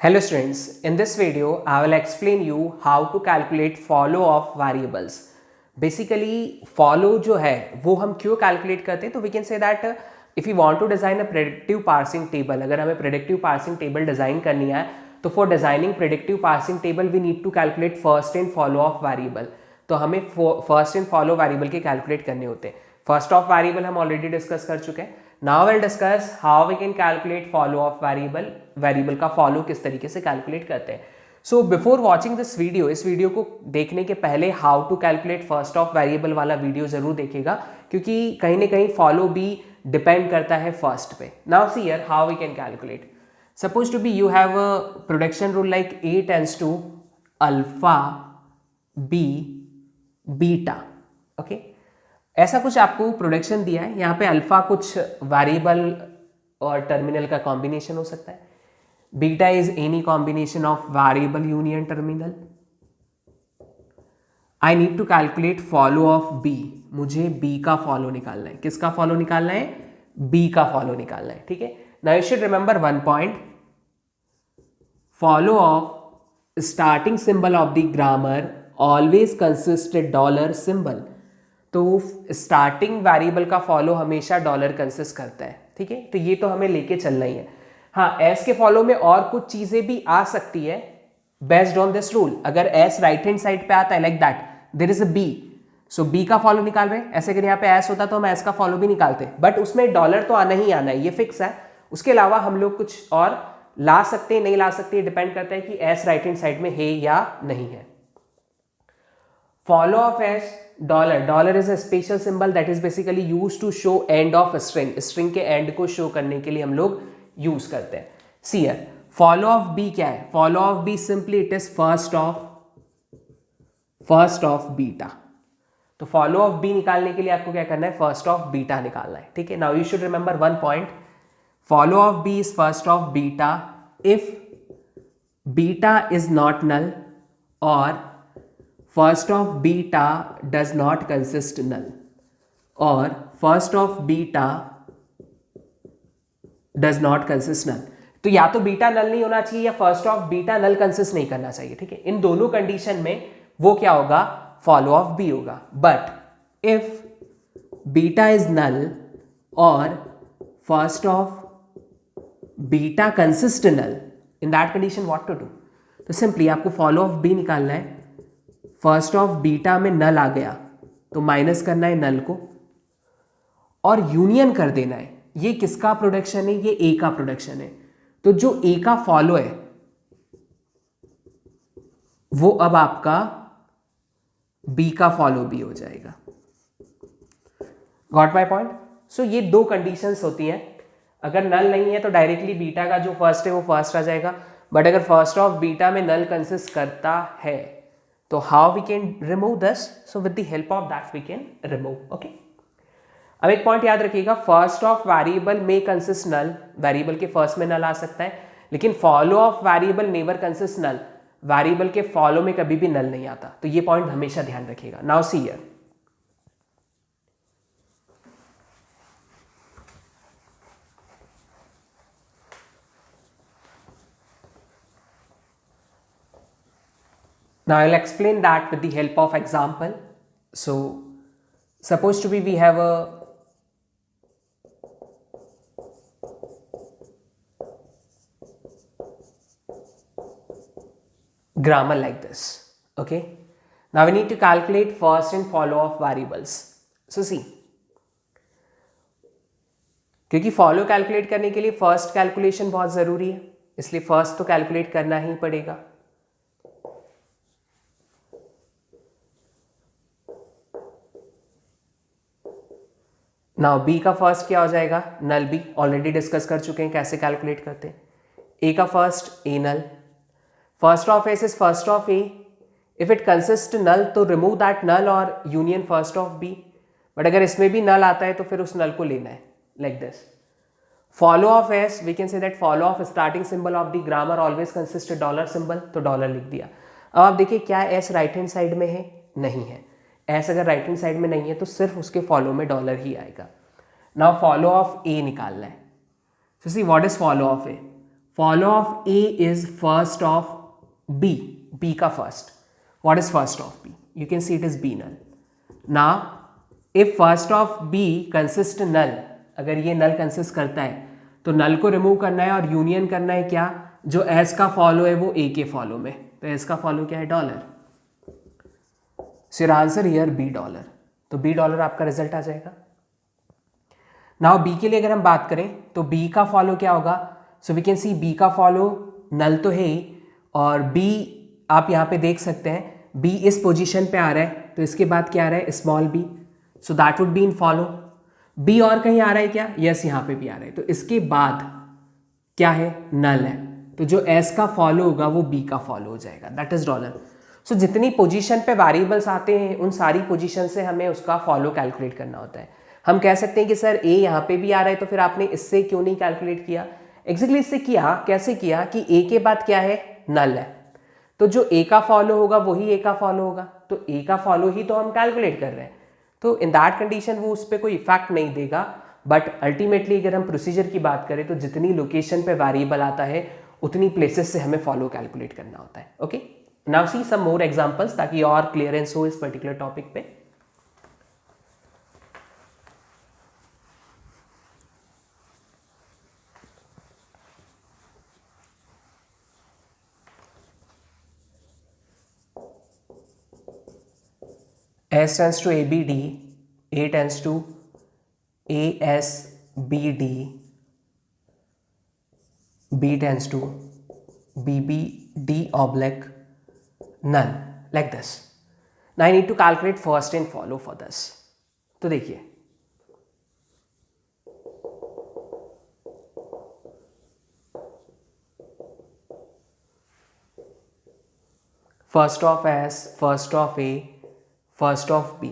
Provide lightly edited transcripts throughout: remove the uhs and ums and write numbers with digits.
Hello students, in this video I will explain you how to calculate follow of variables. Basically follow जो है वो हम क्यों calculate करते हैं, तो we can say that if we want to design a predictive parsing table, अगर हमें predictive parsing table design करनी है तो for designing predictive parsing table we need to calculate first and follow of variable. तो हमें first and follow variable के calculate करने होते हैं. First of variable हम already discuss कर चुके हैं. Now we'll discuss how we can calculate follow of variable. Variable का फॉलो किस तरीके से कैलकुलेट करते हैं. So before watching this video, इस वीडियो को देखने के पहले how to calculate first of variable वाला वीडियो जरूर देखिएगा, क्योंकि कहीं ना कहीं फॉलो भी डिपेंड करता है फर्स्ट पे. Now see here how we can calculate. Suppose to be you have a production rule like A tends to alpha B beta. Okay, ऐसा कुछ आपको प्रोडक्शन दिया है. यहाँ पे अल्फा कुछ वेरिएबल और टर्मिनल का कॉम्बिनेशन हो सकता है. Beta is any combination of variable union terminal. I need to calculate follow of B. मुझे बी का फॉलो निकालना है. किसका फॉलो निकालना है? बी का फॉलो निकालना है. ठीक है. Now you should remember one point. Follow of starting symbol of the grammar always consist dollar symbol. तो स्टार्टिंग वेरिएबल का फॉलो हमेशा डॉलर कंसिस्ट करता है. ठीक है, तो ये तो हमें लेके चलना ही है. हाँ, एस के फॉलो में और कुछ चीजें भी आ सकती है बेस्ड ऑन दिस रूल. अगर एस राइट हैंड साइड पे आता है like that, there is a B, so B का फॉलो निकाल रहे हैं. ऐसे अगर यहाँ पे एस होता तो हम एस का फॉलो भी निकालते, बट उसमें डॉलर तो आना ही आना है, ये फिक्स है. उसके अलावा हम लोग कुछ और ला सकते हैं, नहीं ला सकते, डिपेंड करता है कि एस राइट हैंड साइड में है या नहीं है. Follow of S dollar. Dollar is a special symbol that is basically use to show end of string. String के एंड को शो करने के लिए हम लोग यूज करते हैं. See here follow of B क्या है? Follow of B simply it is first of beta. तो फॉलो ऑफ बी निकालने के लिए आपको क्या करना है? फर्स्ट ऑफ बीटा निकालना है. ठीक है. Now you should remember one point. Follow of B is first of beta if beta is not null और first of beta does not consist null, or first of beta does not consist null. तो या तो beta नल नहीं होना चाहिए या first of beta null consist नहीं करना चाहिए. ठीक है, इन दोनों कंडीशन में वो क्या होगा? फॉलो ऑफ बी होगा. But if beta is null और first of beta consist null, in that condition what to do? तो सिंपली आपको फॉलो ऑफ बी निकालना है. फर्स्ट ऑफ बीटा में नल आ गया तो माइनस करना है नल को और यूनियन कर देना है. ये किसका प्रोडक्शन है? ये ए का प्रोडक्शन है. तो जो ए का फॉलो है वो अब आपका बी का फॉलो भी हो जाएगा. Got my point? सो ये दो कंडीशंस होती हैं. अगर नल नहीं है तो डायरेक्टली बीटा का जो फर्स्ट है वो फर्स्ट आ जाएगा. बट अगर फर्स्ट ऑफ बीटा में नल कंसिस्ट करता है तो how we can remove this? So with the help of that we can remove. Okay, अब एक पॉइंट याद रखिएगा. फर्स्ट ऑफ वेरिएबल में कंसिस्ट नल. वेरिएबल के फर्स्ट में नल आ सकता है, लेकिन follow of variable never consist null. Variable के फॉलो में कभी भी नल नहीं आता. तो ये पॉइंट हमेशा ध्यान रखिएगा. Now see here, now I'll explain that with the help of example. So suppose to be we have a grammar like this. Okay, now we need to calculate first and follow of variables. So see, क्योंकि follow calculate करने के लिए first calculation बहुत जरूरी है, इसलिए first तो calculate करना ही पड़ेगा. नाउ बी का फर्स्ट क्या हो जाएगा? नल बी. ऑलरेडी डिस्कस कर चुके हैं कैसे कैलकुलेट करते हैं. ए का first A null. First of S is first of A. If it consist null तो रिमूव दैट नल और union first of B. But अगर इसमें भी नल आता है तो फिर उस नल को लेना है like this. Follow of S V can say that follow of starting symbol of the grammar always consist dollar symbol. तो डॉलर लिख दिया. अब आप देखिए क्या एस राइट हैंड साइड में है? नहीं है. एस अगर राइट हैंड साइड में नहीं है तो सिर्फ उसके फॉलो में डॉलर ही आएगा. नाउ फॉलो ऑफ ए निकालना है. So see what is follow of A? follow of A is first of B, B का first. What is first of B? You can see it is B null. Now if first of B consist null, अगर ये null consist करता है तो null को remove करना है और union करना है क्या, जो S का follow है वो A के follow में, तो S का follow क्या है, dollar. So your answer here B dollar, तो B डॉलर आपका रिजल्ट आ जाएगा. नाउ B के लिए अगर हम बात करें तो B का फॉलो क्या होगा, so we can see B का फॉलो नल तो है ही, और B आप यहाँ पे देख सकते हैं B इस पोजीशन पे आ रहा है, तो इसके बाद क्या आ रहा है, small b, so that would be in follow. B और कहीं आ रहा है क्या, यस यहाँ पे भी आ रहा है, तो इसके बाद क्या है, नल है, तो जो S का फॉलो होगा वो B का फॉलो हो जाएगा, दैट इज डॉलर. सो जितनी पोजीशन पे वेरिएबल्स आते हैं उन सारी पोजीशन से हमें उसका फॉलो कैलकुलेट करना होता है. हम कह सकते हैं कि सर A यहाँ पे भी आ रहा है तो फिर आपने इससे क्यों नहीं कैलकुलेट किया. एग्जैक्टली इससे किया, कैसे किया कि A के बाद क्या है, नल है, तो जो A का फॉलो होगा वही A का फॉलो होगा, तो A का फॉलो ही तो हम कैलकुलेट कर रहे हैं, तो इन दैट कंडीशन वो उस पर कोई इफेक्ट नहीं देगा. बट अल्टीमेटली अगर हम प्रोसीजर की बात करें तो जितनी लोकेशन पे वेरिएबल आता है उतनी प्लेसेस से हमें फॉलो कैलकुलेट करना होता है. ओके, नाउ सी सम मोर एग्जांपल्स ताकि और क्लियरेंस हो इस पर्टिकुलर टॉपिक पे. S tends to ABD, A tends to ASBD, B tends to BBD oblique none, like this. Now I need to calculate first and follow for this. तो देखिए first of S, first of A, first of B.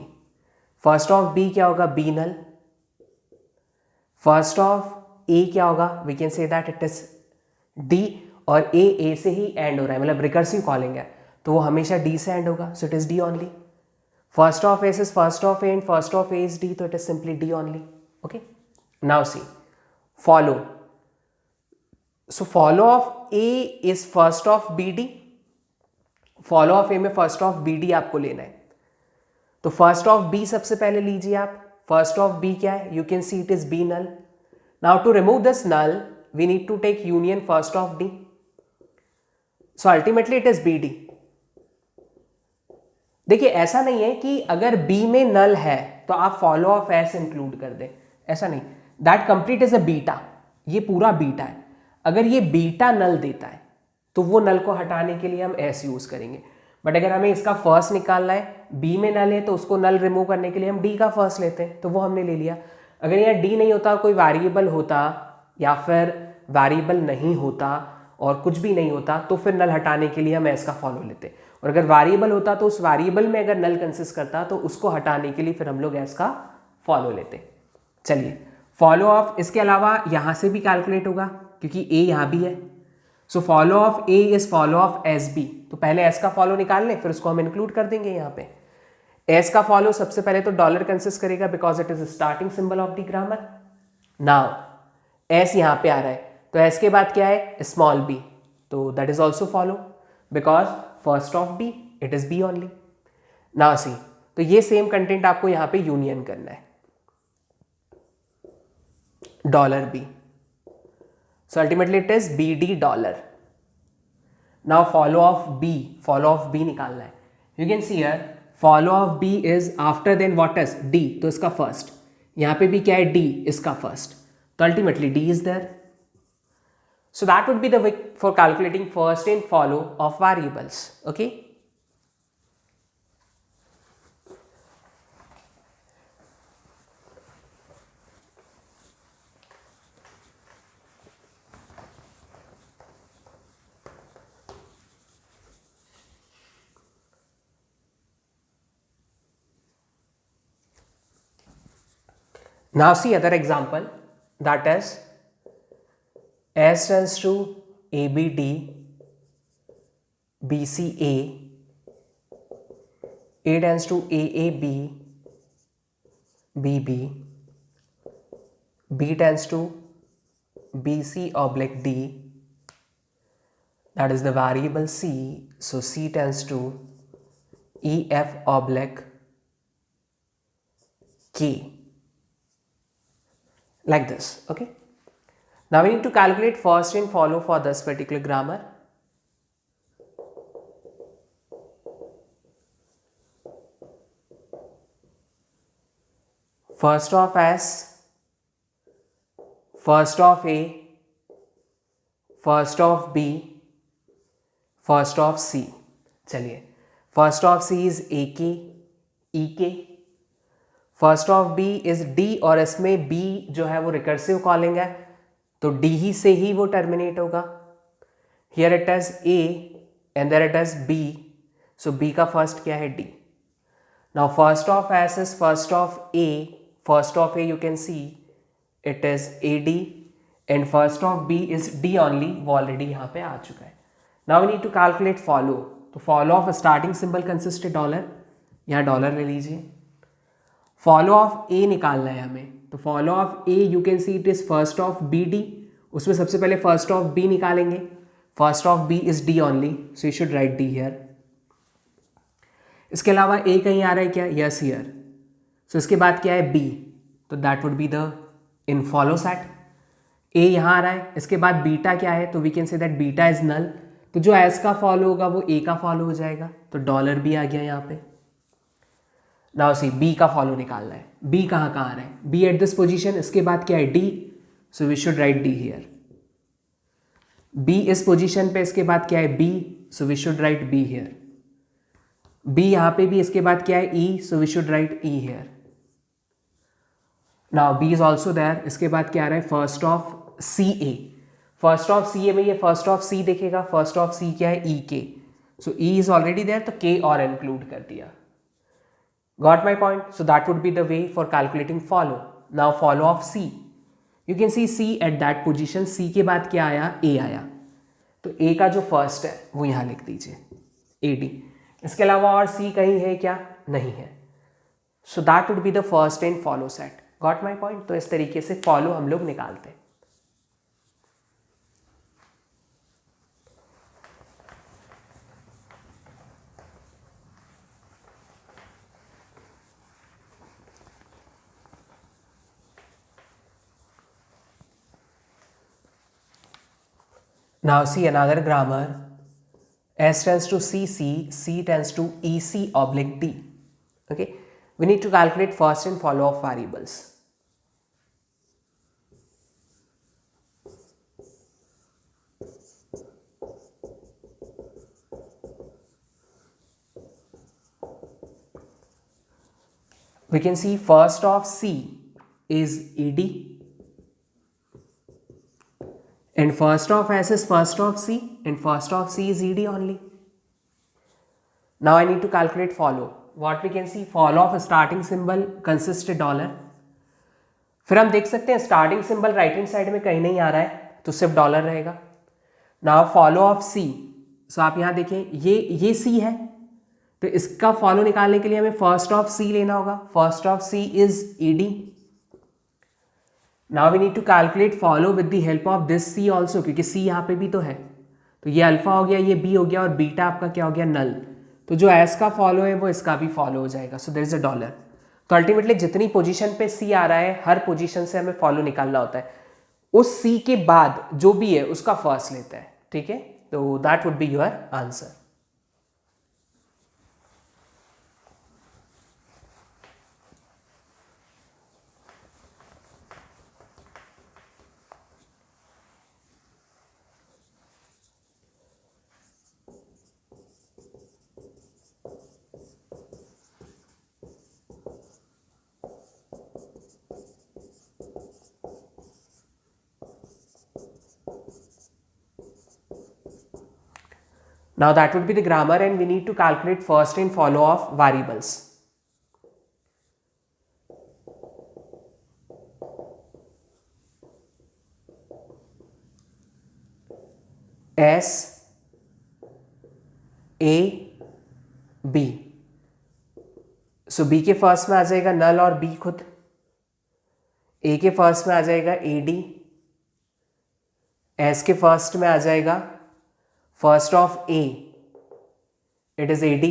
First of B क्या होगा, B null. First of A क्या होगा, we can say that it is D, और A से ही and हो रहा है, मतलब रिकर्सिव कॉलिंग है, तो वो हमेशा D से एंड होगा, so it is D only. First of S is first of A and first of A is D, तो it is simply D only. Okay, now see follow. So follow of A is first of BD. Follow of A में first of BD आपको लेना है, तो first of B सबसे पहले लीजिए आप. फर्स्ट ऑफ B क्या है, you can see it is B null. Now to remove this null we need to take union first of D, so ultimately it is BD. देखिए ऐसा नहीं है कि अगर B में नल है तो आप फॉलो ऑफ S इंक्लूड कर दें, ऐसा नहीं. That complete is a beta, ये पूरा बीटा है. अगर ये बीटा नल देता है तो वो नल को हटाने के लिए हम S यूज करेंगे. बट अगर हमें इसका फर्स्ट निकालना है, B में नल है तो उसको नल रिमूव करने के लिए हम D का फर्स्ट लेते हैं, तो वो हमने ले लिया. अगर यहाँ D नहीं होता, कोई वेरिएबल होता या फिर वेरिएबल नहीं होता और कुछ भी नहीं होता, तो फिर नल हटाने के लिए हम S का फॉलो लेते. और अगर वेरिएबल होता तो उस वेरिएबल में अगर नल कंसिस्ट करता तो उसको हटाने के लिए फिर हम लोग S का फॉलो लेते. चलिए फॉलो ऑफ, इसके अलावा यहाँ से भी कैलकुलेट होगा क्योंकि A यहाँ भी है, so follow of A is follow of SB. तो पहले S का फॉलो निकाल लें, फिर उसको हम इंक्लूड कर देंगे यहाँ पे. S का फॉलो सबसे पहले तो डॉलर कंसिस्ट करेगा because it is starting symbol of the grammar. Now S यहाँ पे आ रहा है तो S के बाद क्या है, स्मॉल b, तो that is also follow because first of B it is B only. Now see, तो ये सेम कंटेंट आपको यहाँ पे यूनियन करना है, dollar B. So ultimately it is BD dollar. Now follow of B निकालना है. You can see here follow of B is after then what is D, तो इसका फर्स्ट, यहाँ पे भी क्या है D, इसका फर्स्ट, तो ultimately D is there. So that would be the way for calculating first and follow of variables. Okay. Now see other example, that is S tends to ABD, BCA, A tends to AAB, BB, B tends to BC oblique D, that is the variable c, so c tends to ef oblique k, like this. Okay, now we need to calculate first and follow for this particular grammar. First of s, first of a, first of B, first of C. चलिए, first of C is A K, E K, first of B is D, और इसमें B जो है वो recursive calling है, तो D ही से ही वो टर्मिनेट होगा. Here it is A and there it is B, so B का फर्स्ट क्या है, D. Now first of S is first of A, first of A you can see it is A D, and first of B is D only, वो already यहाँ पे आ चुका है. Now we need to calculate follow. तो follow of starting symbol consist dollar, यहाँ dollar ले लीजिए. फॉलो ऑफ ए निकालना है हमें, तो follow of A you can see it is first of B D, उसमें सबसे पहले फर्स्ट ऑफ बी निकालेंगे. First of B is D only, so you should write D here. इसके अलावा ए कहीं आ रहा है क्या, यस हियर. सो इसके बाद क्या है, बी, तो that would be the in follow set. A यहाँ आ रहा है, इसके बाद बीटा क्या है, तो we can say that beta is null, तो जो एस का फॉलो होगा वो ए का फॉलो हो जाएगा, तो डॉलर भी आ गया यहाँ पे. नाउ सी बी का फॉलो निकालना है. बी कहाँ आ रहा है, बी एट दिस पोजीशन, इसके बाद क्या है, D, so we should write D here. B इस पोजीशन पे, इसके बाद क्या है, B, so we should write B here. B यहाँ पे भी, इसके बाद क्या है, E, so we should write E here. Now B is also there, इसके बाद क्या आ रहा है, first of C A. First of C A में ये फर्स्ट ऑफ सी देखेगा, फर्स्ट ऑफ सी क्या है, E K, so E is already there, तो के और इंक्लूड कर दिया. Got my point. So that would be the way for calculating follow. Now follow of C, you can see C at that position, C के बाद क्या आया, ए आया, तो ए का जो फर्स्ट है वो यहाँ लिख दीजिए, ए डी. इसके अलावा और सी कहीं है क्या, नहीं है. सो that would be the first and follow set. Got my point. तो इस तरीके से फॉलो हम लोग निकालते हैं. Now see another grammar. S tends to CC, C tends to EC oblique D. Okay, we need to calculate first and follow of variables. We can see first of C is ED, and first of S is first of C, and first of C is ED only. Now I need to calculate follow. What we can see, follow of starting symbol consists $. फिर हम देख सकते हैं starting symbol right hand side में कहीं नहीं आ रहा है, तो सिर्फ डॉलर रहेगा. नाउ फॉलो ऑफ सी, सो आप यहाँ देखें ये सी है, तो इसका फॉलो निकालने के लिए हमें फर्स्ट ऑफ सी लेना होगा. First of C is ED. Now we need to calculate follow with the help of this C also, क्योंकि सी यहाँ पे भी तो है, तो ये अल्फा हो गया, ये बी हो गया, और बीटा आपका क्या हो गया, नल. तो जो एस का फॉलो है वो इसका भी फॉलो हो जाएगा, सो देयर इज अ $. तो अल्टीमेटली जितनी पोजीशन पे सी आ रहा है, हर पोजीशन से हमें फॉलो निकालना होता है. उस सी के बाद जो भी है उसका फर्स्ट लेता है. ठीक है, तो that would be your answer. Now that would be the grammar, and we need to calculate first and follow of variables. S, A, B. So B के फर्स्ट में आ जाएगा नल और B खुद. A के फर्स्ट में आ जाएगा AD. S के first में आ जाएगा first of A, it is AD,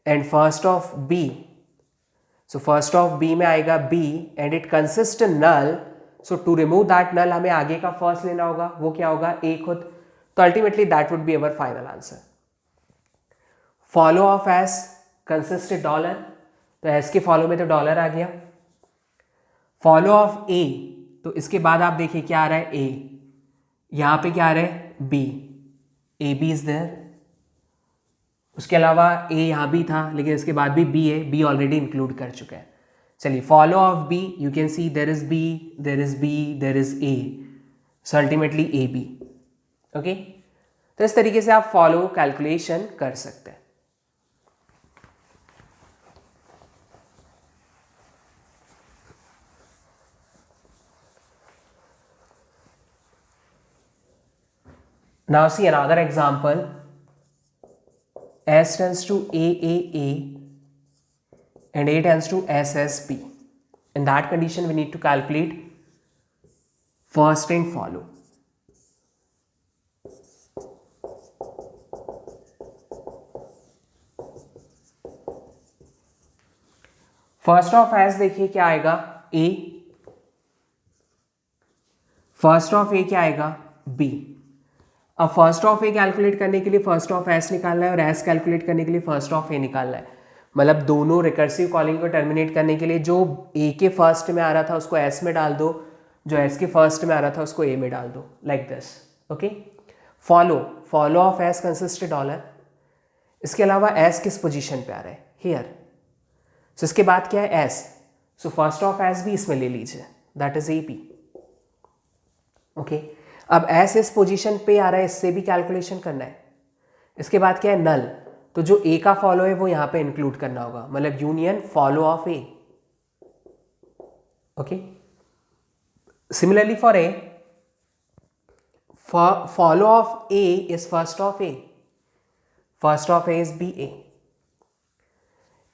and first of B, so first of B में आएगा B and it consists null, so to remove that null हमें आगे का first लेना होगा, वो क्या होगा A खुद, तो ultimately that would be our final answer. Follow of S consists $, तो S के follow में तो $, आ गया. Follow of A, तो इसके बाद आप देखिए क्या आ रहा है A, यहाँ पे क्या आ रहा है B, AB is there. उसके अलावा A यहाँ भी था लेकिन इसके बाद भी B है, B ऑलरेडी इंक्लूड कर चुका है. चलिए follow of B, you can C there is B, there is B, there is A, so ultimately AB. Okay, तो इस तरीके से आप फॉलो कैलकुलेशन कर सकते हैं. Now see another example. S tends to AAA and A tends to SSB. In that condition, we need to calculate first and follow. First of S देखिए क्या आएगा A, first of A क्या आएगा B. अब first of A calculate करने के लिए first of S निकालना है और एस कैलकुलेट करने के लिए फर्स्ट ऑफ ए निकालना है. मतलब दोनों रिकर्सिव कॉलिंग को टर्मिनेट करने के लिए जो ए के फर्स्ट में आ रहा था उसको एस में डाल दो, जो एस के फर्स्ट में आ रहा था उसको ए में डाल दो, like this. Okay, follow of S consist $. इसके अलावा एस किस पोजीशन पे आ रहा है, हियर. सो इसके बाद क्या है S, so first of S भी इसमें ले लीजिए, that is A P. Okay, अब एस इस पोजीशन पे आ रहा है, इससे भी कैलकुलेशन करना है. इसके बाद क्या है नल, तो जो ए का फॉलो है वो यहां पे इंक्लूड करना होगा, मतलब union follow of A. Okay, similarly for A, follow of A is first of A, first of A is B A,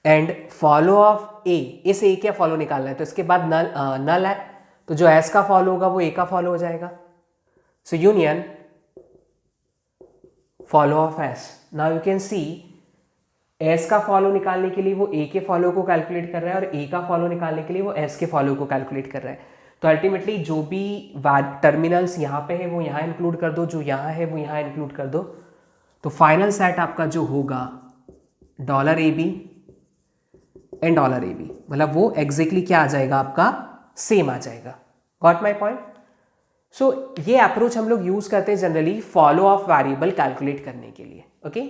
and follow of A, इस ए का फॉलो निकालना है तो इसके बाद नल है, तो जो एस का फॉलो होगा वो ए का फॉलो हो जाएगा. So union follow of S. Now you can see S का फॉलो निकालने के लिए वो A के फॉलो को कैलकुलेट कर रहा है और A का फॉलो निकालने के लिए वो S के फॉलो को कैलकुलेट कर रहा है. तो अल्टीमेटली जो भी टर्मिनल्स यहाँ पे है वो यहाँ इंक्लूड कर दो, जो यहाँ है वो यहाँ इंक्लूड कर दो. तो फाइनल सेट आपका जो होगा $AB एंड $AB, मतलब वो एग्जैक्टली क्या आ जाएगा आपका, सेम आ जाएगा. Got my point. सो ये अप्रोच हम लोग यूज करते हैं generally follow of variable calculate करने के लिए. ओके